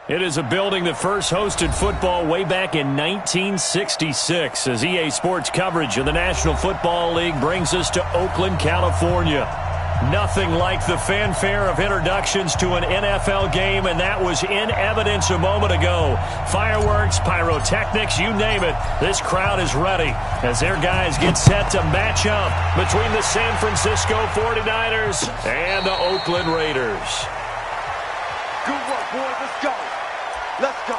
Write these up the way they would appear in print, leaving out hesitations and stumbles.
It is a building that first hosted football way back in 1966 as EA Sports coverage of the National Football League brings us to Oakland, California. Nothing like the fanfare of introductions to an NFL game, and that was in evidence a moment ago. Fireworks, pyrotechnics, you name it. This crowd is ready as their guys get set to match up between the San Francisco 49ers and the Oakland Raiders. Good work, boys. Let's go. Let's go.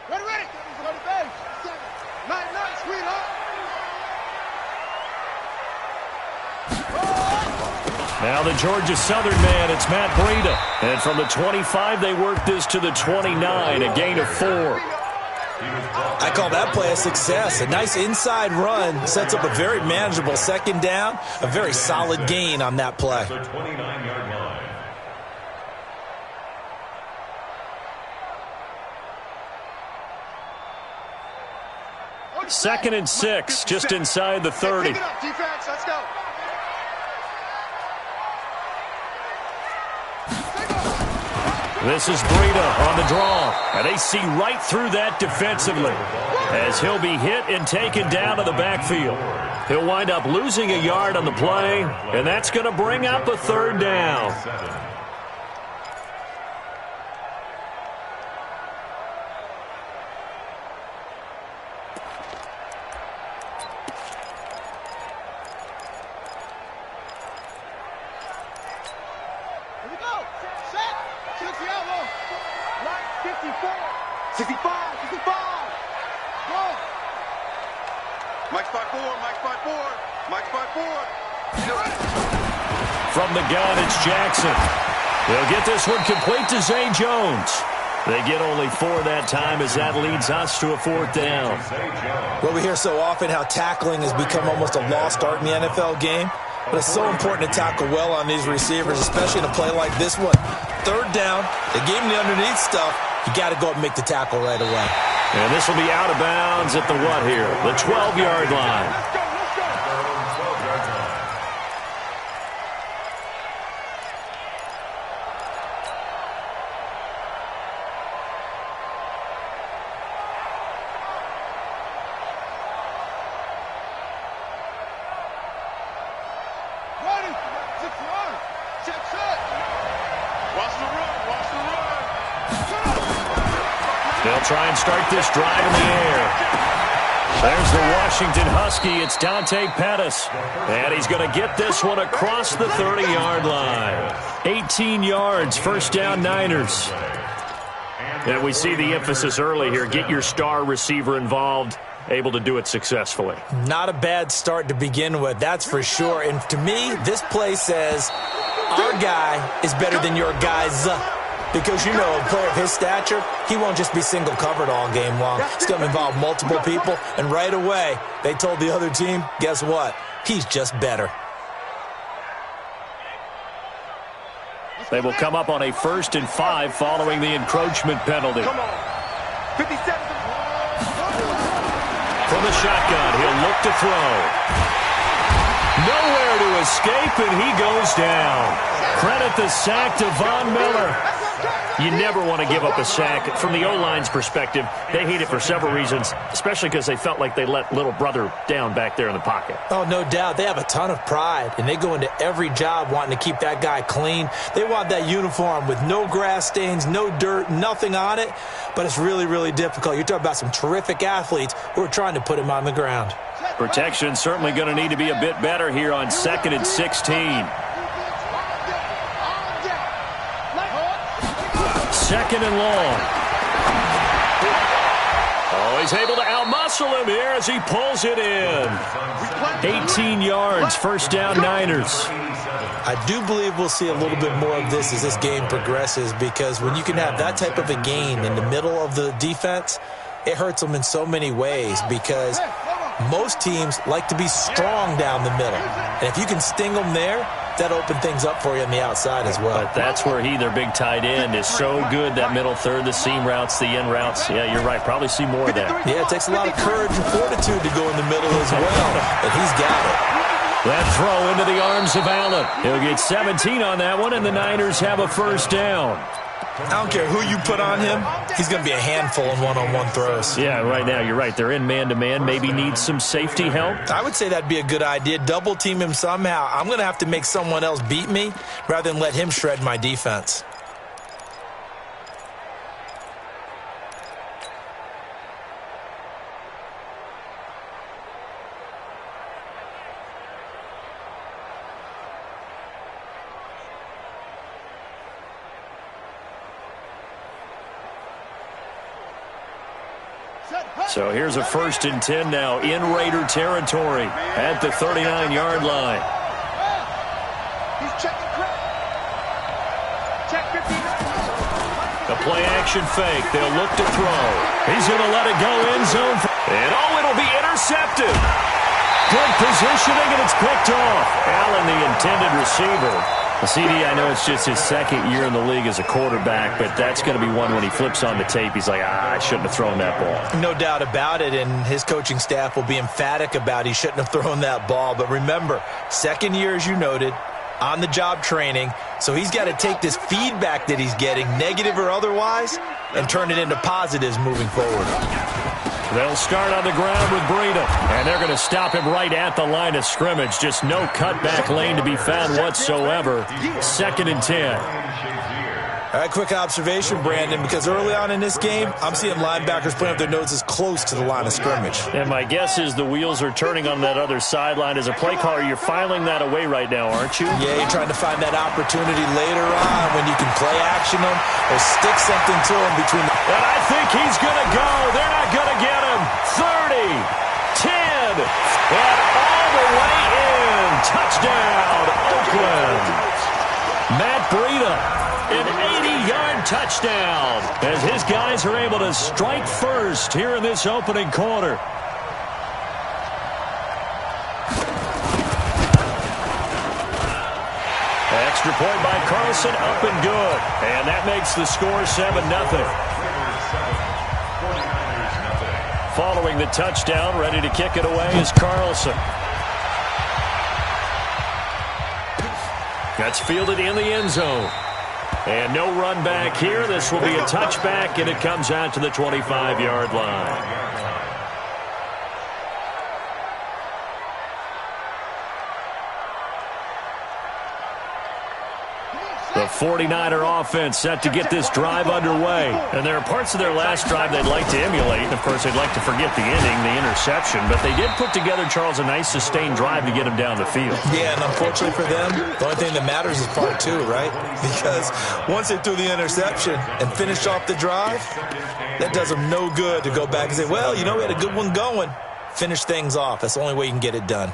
Ready. Go to base. 7, 9, 9, sweetheart. Now the Georgia Southern man, it's Matt Breida. And from the 25, they work this to the 29, a gain of 4. I call that play a success. A nice inside run sets up a very manageable second down. A very solid gain on that play. Second and 6, just inside the 30. Pick it up, defense. Let's go. This is Breida on the draw, and they see right through that defensively as he'll be hit and taken down to the backfield. He'll wind up losing a yard on the play, and that's going to bring up a third down. Here we go. Set. 65. Go. Mike spot 4. Mike spot 4. From the gun, it's Jackson. They'll get this one complete to Zay Jones. They get only 4 that time as that leads us to a fourth down. Well, we hear so often how tackling has become almost a lost art in the NFL game. But it's so important to tackle well on these receivers, especially in a play like this one. Third down, they gave him the underneath stuff. You got to go up and make the tackle right away. And this will be out of bounds at the what here? The 12-yard line. They'll try and start this drive in the air. There's the Washington Husky. It's Dante Pettis. And he's going to get this one across the 30-yard line. 18 yards, first down Niners. And we see the emphasis early here. Get your star receiver involved. Able to do it successfully. Not a bad start to begin with, that's for sure. And to me, this play says our guy is better than your guy's. Because, you know, a player of his stature, he won't just be single covered all game long. He's going to involve multiple people. And right away, they told the other team, guess what? He's just better. They will come up on a 1st and 5 following the encroachment penalty. Come on. 57. From the shotgun, he'll look to throw. Nowhere to escape, and he goes down. Credit the sack to Von Miller. You never want to give up a sack. From the O-line's perspective, they hate it for several reasons, especially because they felt like they let little brother down back there in the pocket. Oh, no doubt. They have a ton of pride, and they go into every job wanting to keep that guy clean. They want that uniform with no grass stains, no dirt, nothing on it, but it's really, really difficult. You're talking about some terrific athletes who are trying to put him on the ground. Protection certainly going to need to be a bit better here on 2nd and 16. 2nd and long. Oh, he's able to outmuscle him here as he pulls it in. 18 yards, first down Niners. I do believe we'll see a little bit more of this as this game progresses, because when you can have that type of a gain in the middle of the defense, it hurts them in so many ways, because Most teams like to be strong down the middle. And if you can sting them there, that opens things up for you on the outside as well. But that's where their big tight end, is so good, that middle third, the seam routes, the in routes. Yeah, you're right. Probably see more of that. Yeah, it takes a lot of courage and fortitude to go in the middle as well. And he's got it. That throw into the arms of Allen. He'll get 17 on that one, and the Niners have a first down. I don't care who you put on him, he's going to be a handful in one-on-one throws. Yeah, right now, you're right. They're in man-to-man. Maybe needs some safety help. I would say that'd be a good idea. Double team him somehow. I'm going to have to make someone else beat me rather than let him shred my defense. So here's a 1st and 10 now in Raider territory at the 39-yard line. He's checking credit. Check 59. A play-action fake. They'll look to throw. He's going to let it go end zone. And, it'll be intercepted. Good positioning, and it's picked off. Allen, the intended receiver. CD, I know it's just his 2nd year in the league as a quarterback, but that's going to be one when he flips on the tape. He's like, I shouldn't have thrown that ball. No doubt about it, and his coaching staff will be emphatic about he shouldn't have thrown that ball. But remember, 2nd year, as you noted, on-the-job training, so he's got to take this feedback that he's getting, negative or otherwise, and turn it into positives moving forward. They'll start on the ground with Breida, and they're going to stop him right at the line of scrimmage. Just no cutback lane to be found whatsoever. 2nd and 10. All right, quick observation, Brandon, because early on in this game, I'm seeing linebackers putting up their noses close to the line of scrimmage. And my guess is the wheels are turning on that other sideline. As a play caller, you're filing that away right now, aren't you? Yeah, you're trying to find that opportunity later on when you can play action them or stick something to them between the... And I think he's going to go. They're not going to get him. 30, 10, and all the way in. Touchdown, Oakland. Matt Breida, an 80-yard touchdown as his guys are able to strike first here in this opening quarter. Extra point by Carlson, up and good. And that makes the score 7-0. Following the touchdown, ready to kick it away is Carlson. That's fielded in the end zone. And no run back here. This will be a touchback, and it comes out to the 25-yard line. The 49er offense set to get this drive underway. And there are parts of their last drive they'd like to emulate. Of course, they'd like to forget the inning, the interception. But they did put together, Charles, a nice sustained drive to get them down the field. Yeah, and unfortunately for them, the only thing that matters is part 2, right? Because once they threw the interception and finished off the drive, that does them no good to go back and say, well, you know, we had a good one going. Finish things off. That's the only way you can get it done.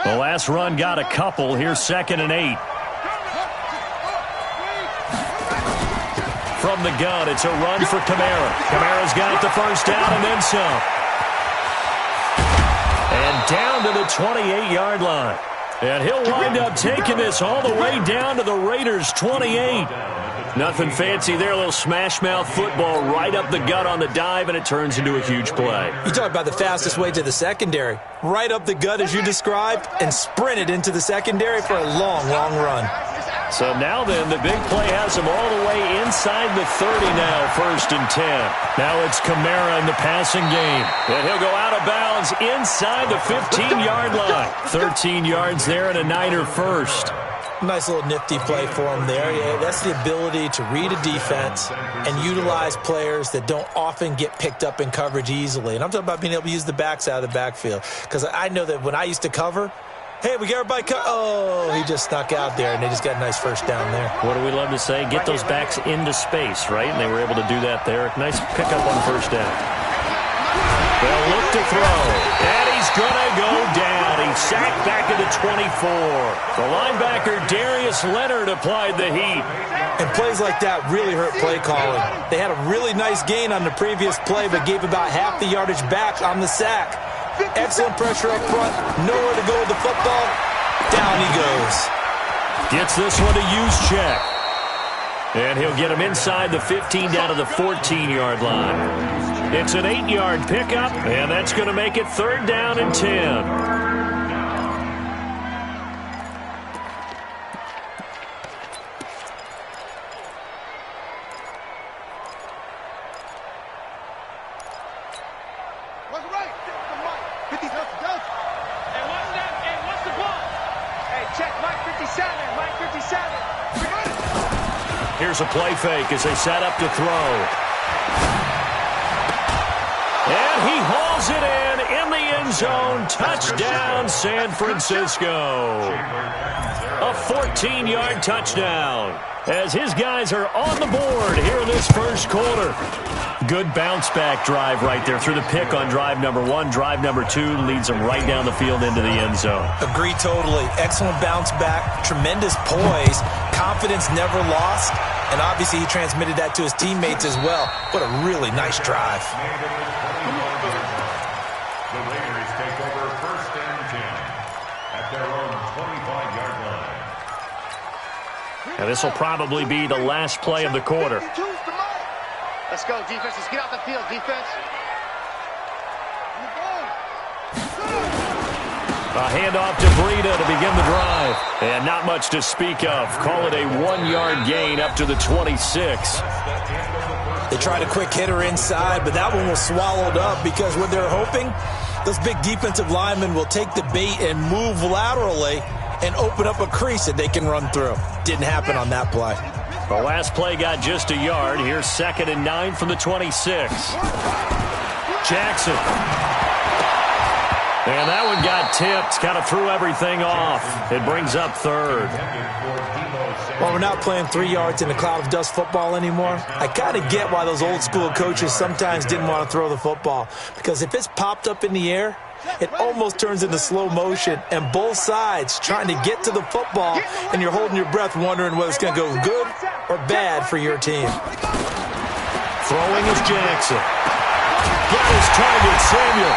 The last run got a couple. Here's 2nd and 8. From the gun, it's a run for Kamara. Kamara's got the first down and then some. And down to the 28-yard line. And he'll wind up taking this all the way down to the Raiders' 28. Nothing fancy there. A little smash-mouth football right up the gut on the dive, and it turns into a huge play. You talk about the fastest way to the secondary. Right up the gut, as you described, and sprinted into the secondary for a long, long run. So now then, the big play has him all the way inside the 30 now, 1st and 10. Now it's Kamara in the passing game. And he'll go out of bounds inside the 15-yard line. 13 yards there and a Niner first. Nice little nifty play for him there. Yeah, that's the ability to read a defense and utilize players that don't often get picked up in coverage easily. And I'm talking about being able to use the backs out of the backfield. Because I know that when I used to cover, hey, we got everybody oh, he just snuck out there, and they just got a nice first down there. What do we love to say? Get those backs into space, right? And they were able to do that there. Nice pickup on first down. They'll look to throw, and he's going to go down. He's sacked back at the 24. The linebacker, Darius Darius Leonard applied the heat. And plays like that really hurt play calling. They had a really nice gain on the previous play, but gave about half the yardage back on the sack. Excellent pressure up front. Nowhere to go with the football. Down he goes. Gets this one to use check. And he'll get him inside the 15 down to the 14-yard line. It's an 8-yard pickup, and that's going to make it 3rd down and 10. Here's a play fake as they set up to throw. And he hauls it in the end zone. Touchdown, San Francisco. A 14-yard touchdown as his guys are on the board here in this first quarter. Good bounce-back drive right there through the pick on drive number 1. Drive number 2 leads them right down the field into the end zone. Agree totally. Excellent bounce-back, tremendous poise, confidence never lost, and obviously he transmitted that to his teammates as well. What a really nice drive. The Raiders take over 1st and 10 at their own 25-yard line. And this will probably be the last play of the quarter. Let's go, defense. Let's get out the field, defense. A handoff to Breida to begin the drive. And not much to speak of. Call it a 1-yard gain up to the 26. They tried a quick hitter inside, but that one was swallowed up because what they're hoping, those big defensive linemen will take the bait and move laterally and open up a crease that they can run through. Didn't happen on that play. The last play got just a yard. Here's 2nd and 9 from the 26. Jackson. And that one got tipped. Kind of threw everything off. It brings up 3rd. Well, we're not playing 3 yards in a cloud of dust football anymore. I kind of get why those old school coaches sometimes didn't want to throw the football. Because if it's popped up in the air, it almost turns into slow motion, and both sides trying to get to the football, and you're holding your breath wondering whether it's going to go good or bad for your team. Throwing is Jackson. Got his target, Samuel.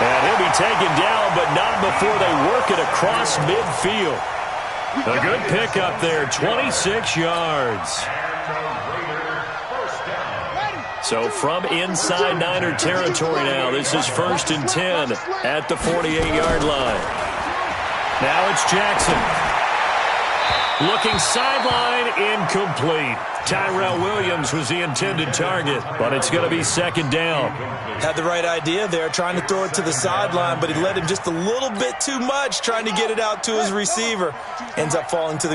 And he'll be taken down, but not before they work it across midfield. A good pickup there, 26 yards. So from inside Niner territory now, this is 1st and 10 at the 48-yard line. Now it's Jackson. Looking sideline, incomplete. Tyrell Williams was the intended target, but it's going to be 2nd down. Had the right idea there, trying to throw it to the sideline, but he led him just a little bit too much, trying to get it out to his receiver. Ends up falling to the ground.